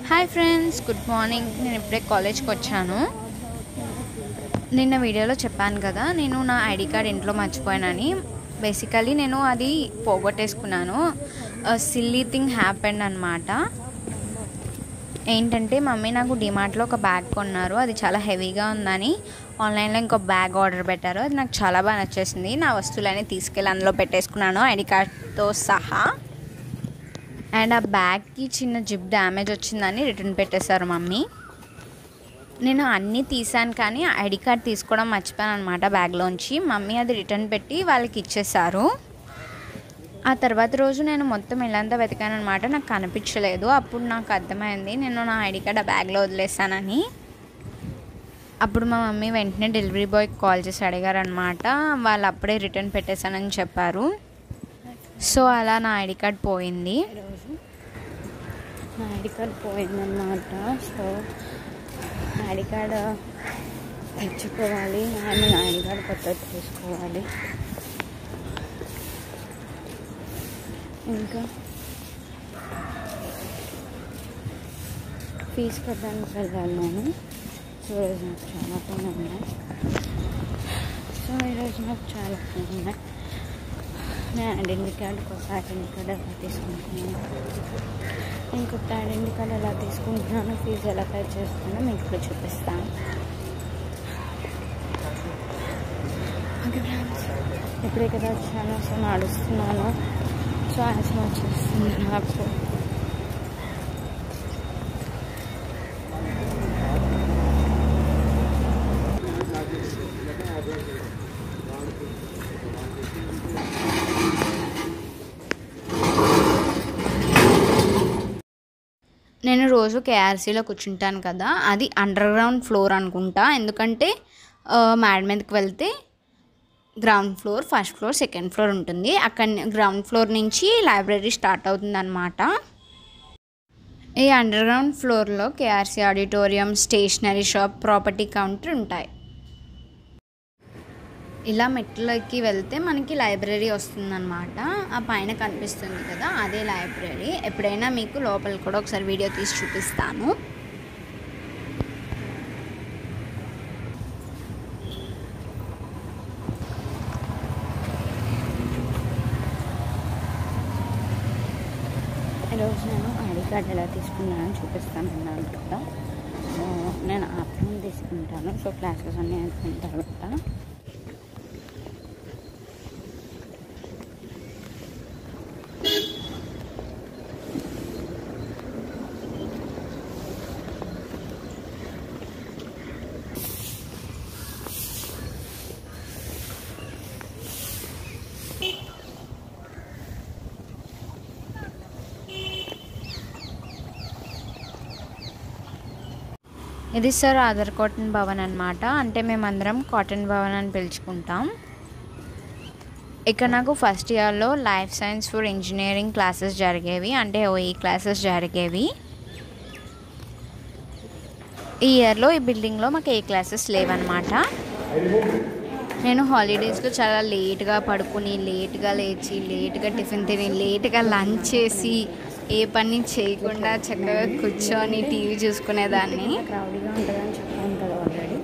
Hi friends, good morning. నేను ఇప్పుడే కాలేజ్కి వచ్చాను. నిన్న వీడియోలో చెప్పాను కదా, నేను నా ఐడి కార్డ్ ఇంట్లో మర్చిపోయానని. బేసికలీ నేను అది పోగొట్టేసుకున్నాను. సిల్లీ థింగ్ హ్యాపెండ్ అనమాట. ఏంటంటే మమ్మీ నాకు డిమార్ట్లో ఒక బ్యాగ్ కొన్నారు. అది చాలా హెవీగా ఉందని ఆన్లైన్లో ఇంకో బ్యాగ్ ఆర్డర్ పెట్టారు. అది నాకు చాలా బాగా నచ్చేసింది. నా వస్తువులన్నీ తీసుకెళ్ళి అందులో పెట్టేసుకున్నాను, ఐడి కార్డ్తో సహా. అండ్ ఆ బ్యాగ్కి చిన్న జిప్ డ్యామేజ్ వచ్చిందని రిటర్న్ పెట్టేశారు మమ్మీ. నేను అన్నీ తీసాను కానీ ఐడి కార్డ్ తీసుకోవడం మర్చిపోయాను అనమాట బ్యాగ్లోంచి. మమ్మీ అది రిటర్న్ పెట్టి వాళ్ళకి ఇచ్చేశారు. ఆ తర్వాత రోజు నేను మొత్తం ఇల్లంతా వెతికాను అనమాట. నాకు కనిపించలేదు. అప్పుడు నాకు అర్థమైంది నేను నా ఐడి కార్డ్ ఆ బ్యాగ్లో వదిలేసానని. అప్పుడు మా మమ్మీ వెంటనే డెలివరీ బాయ్కి కాల్ చేసి అడిగారనమాట. వాళ్ళు అప్పుడే రిటర్న్ పెట్టేశానని చెప్పారు. సో అలా నా ఐడి కార్డ్ పోయింది. నా ఐడి కార్డ్ పోయిందన్నమాట. సో ఐడి కార్డ్ తెచ్చుకోవాలి అండ్ నా ఐడి కార్డ్ కొత్తది తీసుకోవాలి. ఇంకా ఫీజు కట్టడానికి వెళ్ళాలి నేను. సో ఈరోజు నాకు చాలా పని ఉన్నాయి. నేను ఐడెంటిటీ కార్డ్, కొత్త ఐడెంటిటీ కార్డ్ ఎలా తీసుకుంటున్నాను, నేను కొత్త ఐడెంటిటీ కార్డ్ ఎలా తీసుకుంటున్నాను, ఫీజు ఎలా పే చేస్తున్నానో మీకు ఇప్పుడు చూపిస్తాను. ఓకే ఫ్రెండ్స్, ఇప్పుడే కదా వచ్చాను. సో నడుస్తున్నాను. సో ఆయాసం వచ్చేస్తుంది నాకు. నేను రోజు కేఆర్సీలో కూర్చుంటాను కదా, అది అండర్ గ్రౌండ్ ఫ్లోర్ అనుకుంటా. ఎందుకంటే మేడ మీదకి వెళ్తే ground floor, first floor, second floor ఉంటుంది. అక్కడ గ్రౌండ్ ఫ్లోర్ నుంచి లైబ్రరీ స్టార్ట్ అవుతుంది అన్నమాట. ఈ అండర్ గ్రౌండ్ ఫ్లోర్లో KRC auditorium, stationery shop, property counter ఉంటాయి. ఇలా మెట్లకి వెళ్తే మనకి లైబ్రరీ వస్తుందన్నమాట. ఆ పైన కనిపిస్తుంది కదా, అదే లైబ్రరీ. ఎప్పుడైనా మీకు లోపల కూడా ఒకసారి వీడియో తీసి చూపిస్తాను. ఈరోజు నేను ఐడి కార్డ్ ఎలా తీసుకున్నానో చూపిస్తాను అన్నాను కదా. సో నేను ఆఫ్టర్నూన్ తీసుకుంటాను. సో క్లాసెస్ అన్నీ అయిపోయిన తర్వాత ఇది సార్ ఆధార్ కాటన్ భవన్ అనమాట. అంటే మేమందరం కాటన్ భవన్ అని పిలుచుకుంటాం. ఇక్కడ నాకు ఫస్ట్ ఇయర్లో life science for engineering classes జరిగేవి, అంటే ఓఈ క్లాసెస్ జరిగేవి. ఈ ఇయర్లో ఈ బిల్డింగ్లో మాకు ఏ క్లాసెస్ లేవన్నమాట. నేను హాలిడేస్లో చాలా లేట్గా పడుకుని, లేట్గా లేచి, లేట్గా టిఫిన్ తిని, లేట్గా లంచ్ చేసి, ఏ పని చేయకుండా చక్కగా కూర్చొని టీవీ చూసుకునేదాన్ని. క్రౌడీగా ఉంటుందని చెప్పాను కదా ఆల్రెడీ.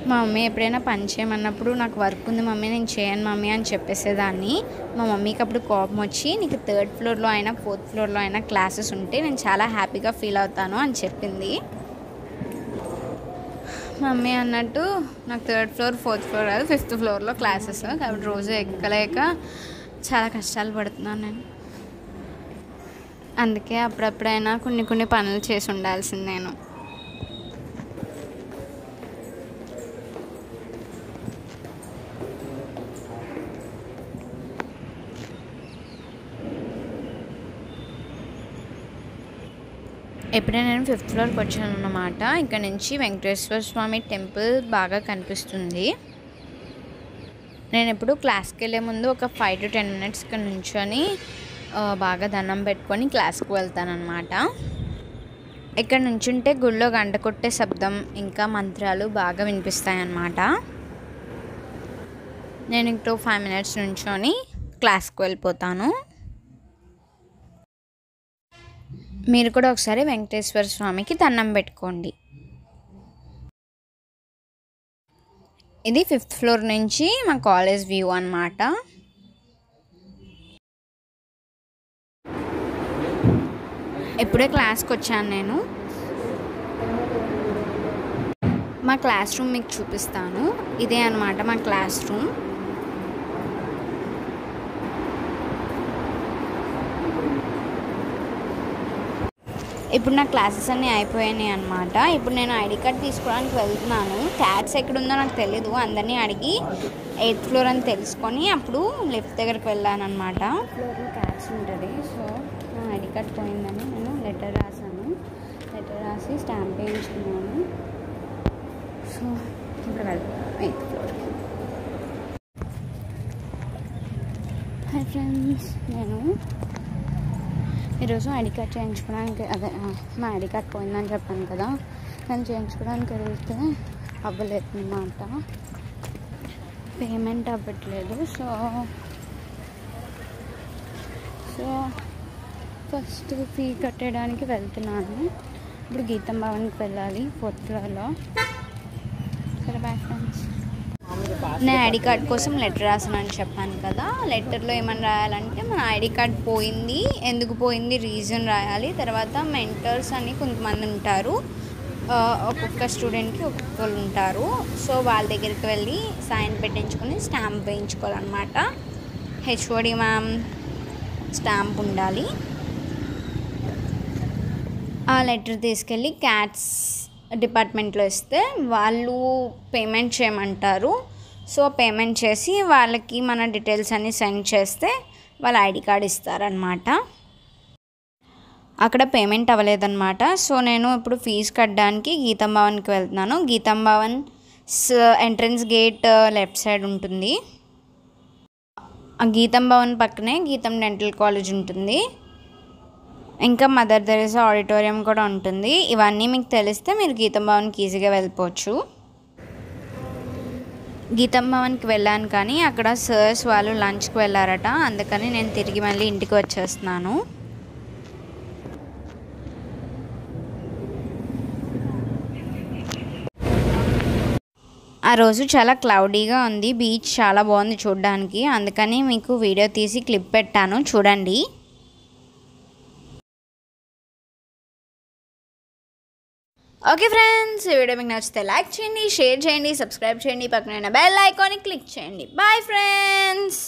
మా మమ్మీ ఎప్పుడైనా పని చేయమన్నప్పుడు నాకు వర్క్ ఉంది మమ్మీ, నేను చేయను మమ్మీ అని చెప్పేసేదాన్ని. మా మమ్మీకి అప్పుడు కోపం వచ్చి, నీకు 3rd ఫ్లోర్లో అయినా 4th ఫ్లోర్లో అయినా క్లాసెస్ ఉంటే నేను చాలా హ్యాపీగా ఫీల్ అవుతాను అని చెప్పింది. మమ్మీ అన్నట్టు నాకు 3rd ఫ్లోర్, 4th ఫ్లోర్ కాదు, 5th ఫ్లోర్లో క్లాసెస్. కాబట్టి రోజు ఎక్కలేక చాలా కష్టాలు పడుతున్నాను నేను. అందుకే అప్పుడప్పుడైనా కొన్ని పనులు చేసి ఉండాల్సింది నేను. ఎప్పుడైనా నేను 5th ఫ్లోర్కి వచ్చాను అన్నమాట. ఇక్కడ నుంచి వెంకటేశ్వర స్వామి టెంపుల్ బాగా కనిపిస్తుంది. నేను ఎప్పుడు క్లాస్కి వెళ్ళే ముందు ఒక 5 to 10 minutes ఇక్కడ నుంచొని బాగా దండం పెట్టుకొని క్లాస్కి వెళ్తానన్నమాట. ఇక్కడ నుంచుంటే గుళ్ళో గంట కొట్టే శబ్దం ఇంకా మంత్రాలు బాగా వినిపిస్తాయి అన్నమాట. నేను ఇంకో 5 minutes నుంచొని క్లాస్కి వెళ్ళిపోతాను. మీరు కూడా ఒకసారి వెంకటేశ్వర స్వామికి దండం పెట్టుకోండి. ఇది 5th ఫ్లోర్ నుంచి మా కాలేజ్ వ్యూ అన్నమాట. ఇప్పుడే క్లాస్కి వచ్చాను నేను. మా క్లాస్ రూమ్ మీకు చూపిస్తాను. ఇదే అన్నమాట మా క్లాస్ రూమ్. ఇప్పుడు నా క్లాసెస్ అన్నీ అయిపోయాయి అన్నమాట. ఇప్పుడు నేను ఐడి కార్డ్ తీసుకోవడానికి వెళ్తున్నాను. క్యాట్స్ ఎక్కడుందో నాకు తెలీదు. అందరినీ అడిగి 8th ఫ్లోర్ అని తెలుసుకొని అప్పుడు లిఫ్ట్ దగ్గరికి వెళ్ళాను అనమాట. ఫ్లోర్లో క్యాట్స్ ఉంటుంది. సో నా ఐడి కార్డ్ పోయిందని నేను లెటర్ రాశాను. లెటర్ రాసి స్టాంప్ వేయించుకున్నాను. సో ఇప్పుడు వెళ్తాను 8th ఫ్లోర్కి. హాయ్ ఫ్రెండ్స్, నేను ఈరోజు ఐడి కార్డ్ చేయించుకోవడానికి మా ఐడి కార్డ్ పోయిందని చెప్పాను కదా, నేను చేయించుకోవడానికి వెళ్తే అవ్వలేదు అన్నమాట. పేమెంట్ అవ్వట్లేదు. సో ఫస్ట్ ఫీ కట్టడానికి వెళ్తున్నాను. ఇప్పుడు గీతం భవన్కి వెళ్ళాలి 4th ఫ్లోర్లో. సరే బాయ్ ఫ్రెండ్స్. నేను ఐడి కార్డ్ కోసం లెటర్ రాసానని చెప్పాను కదా. లెటర్లో ఏమని రాయాలంటే మన ఐడి కార్డ్ పోయింది, ఎందుకు పోయింది రీజన్ రాయాలి. తర్వాత మెంటర్స్ అని కొంతమంది ఉంటారు, ఒక్కొక్క స్టూడెంట్కి ఒక్కొక్కరు ఉంటారు. సో వాళ్ళ దగ్గరికి వెళ్ళి సైన్ పెట్టించుకొని స్టాంప్ వేయించుకోవాలన్నమాట. హెచ్ఓడి మ్యామ్ స్టాంప్ ఉండాలి. ఆ లెటర్ తీసుకెళ్ళి క్యాట్స్ డిపార్ట్మెంట్లో ఇస్తే వాళ్ళు పేమెంట్ చేయమంటారు. సో పేమెంట్ చేసి వాళ్ళకి మన డీటెయిల్స్ అన్నీ సెండ్ చేస్తే వాళ్ళ ఐడి కార్డ్ ఇస్తారనమాట. అక్కడ పేమెంట్ అవ్వలేదన్నమాట. సో నేను ఇప్పుడు ఫీజు కట్టడానికి గీతం భవన్కి వెళ్తున్నాను. గీతం Bhavan entrance gate left side ఉంటుంది. ఆ గీతం భవన్ పక్కనే గీతం డెంటల్ కాలేజ్ ఉంటుంది. ఇంకా మదర్ తెరెసా ఆడిటోరియం కూడా ఉంటుంది. ఇవన్నీ మీకు తెలిస్తే మీరు గీతం భవన్కి ఈజీగా వెళ్ళిపోవచ్చు. గీతం భవన్కి వెళ్ళాను కానీ అక్కడ సర్స్ వాళ్ళు లంచ్కి వెళ్ళారట. అందుకని నేను తిరిగి మళ్ళీ ఇంటికి వచ్చేస్తున్నాను. ఆ రోజు చాలా క్లౌడీగా ఉంది. బీచ్ చాలా బాగుంది చూడడానికి. అందుకని మీకు వీడియో తీసి క్లిప్ పెట్టాను, చూడండి. ఓకే ఫ్రెండ్స్, ఈ వీడియో మీకు నచ్చితే లైక్ చేయండి, షేర్ చేయండి, సబ్స్క్రైబ్ చేయండి, పక్కన బెల్ ఐకాన్ని క్లిక్ చేయండి. Bye friends.